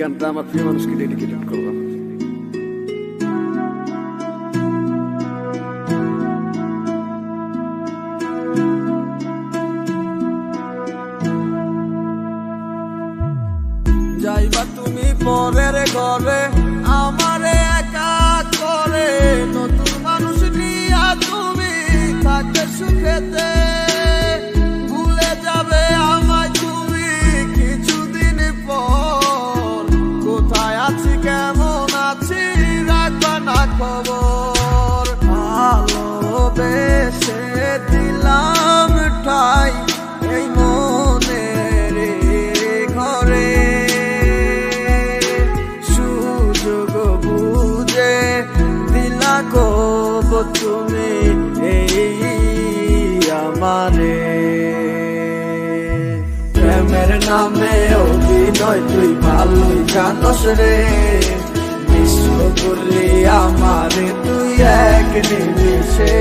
গানটা আমার প্রিয় মানুষকে ডেডিকেটেড করলাম। যাইবা তুমি পরের ঘরে আমারে একা করে, নতুন মানুষ নিয়া তুমি থাকতে সুখেতে, ভুলে যাবে আমায় তুমি কিছুদিন পর। কোথায় আছি কেমন আছি রাখবা না খবর, ভালোবেসে দিলাম ঠাই এই মনের ঘরে, সুযোগ বুঝে দিলা কব তুমি এই আমারে। প্রেমের নামে অভিনয় তুই ভালোই জানস রে, বিশ্ব করলি আমারে তুই এক নিমিষে।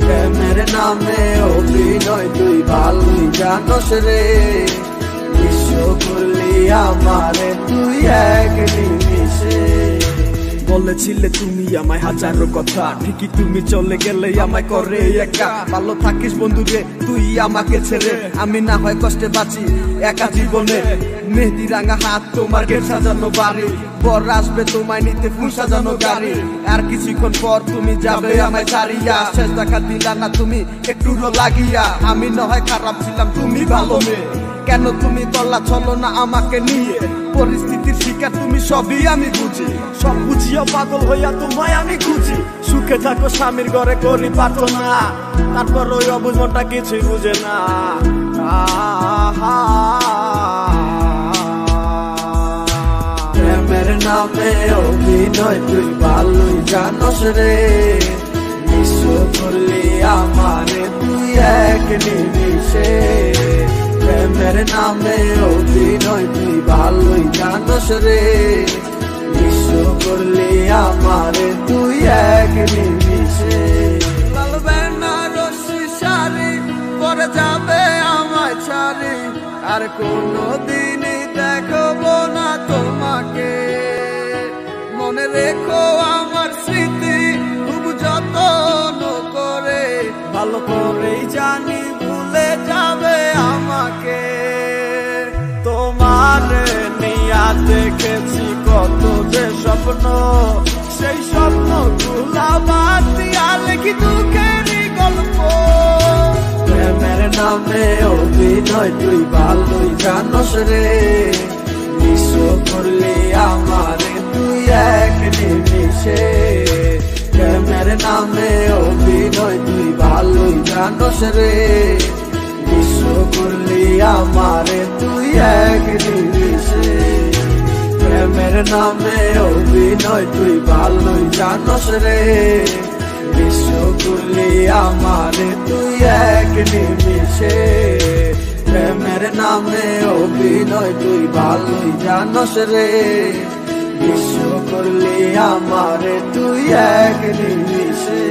প্রেমের নামে অভিনয় তুই ভালোই জানস রে, বিশ্ব করলি আমারে তুই এক নিমিষে। বলেছিলে তুমি আমায় হাজারো কথা, ঠিকই তুমি চলে গেলে আমায় করে একা। ভালো থাকিস বন্ধু রে তুই আমাকে ছেড়ে, আমি না হয় কষ্টে বাঁচি একা জীবনে। মেহেদি রাঙা হাত তোমার গেট সাজানো বাড়ি, বর আসবে তোমায় নিতে ফুল সাজানো গাড়ি। আর কিছুক্ষণ পর তুমি যাবে আমায় ছাড়িয়া, শেষ দেখা দিলা না তুমি একটু লাগিয়া। আমি না হয় খারাপ ছিলাম তুমি ভালো মেয়ে, কেন তুমি বললা চলো না আমাকে নিয়ে। পরিস্থিতির শিকার তুমি সবই আমি বুঝি, সব বুঝিও পাগল হইয়া তোমায় আমি খুঁজি। সুখে থাকো স্বামীর ঘরে করি প্রার্থনা, তারপর ওই অবুঝ মনটা কিছুই বুঝে না। প্রেমের নামে অভিনয় তুই ভালোই জানস রে, বিশ্ব করলি আমারে তুই এক নিমিষে। প্রেমের নামে অভিনয় তুই ভালোই জানস রে, বিশ্ব করলি আমারে তুই এক নিমিষে। লালবে না রশি সারি পরে যাবে আমায় ছাড়ি, আর কোনদিনই দেখবো না তোমাকে। মনে রেখো আমার স্মৃতি খুব যত্ন করে, ভালো করেই জানি ভুলে যাবে আমাকে। তোমার নিয়া দেখেছি কত যে স্বপ্ন, সেই স্বপ্ন গুলা বাদ দিয়া লিখি দুঃখেরই গল্প। প্রেমের নামে অভিনয় তুই ভালোই জানস রে, বিশ্ব করলি আমারে তুই এক নিমিষে। প্রেমের নামে অভিনয় তুই ভালোই জানস রে, বিশ্ব করলি আমারে তুই এক নিমিষে। প্রেমের নামে অভিনয় তুই ভালোই জানস রে, বিশ্ব করলি আমারে তুই এক নিমিষে। প্রেমের নামে অভিনয় তুই ভালোই জানস রে, বিশ্ব করলি আমারে তুই এক নিমিষে।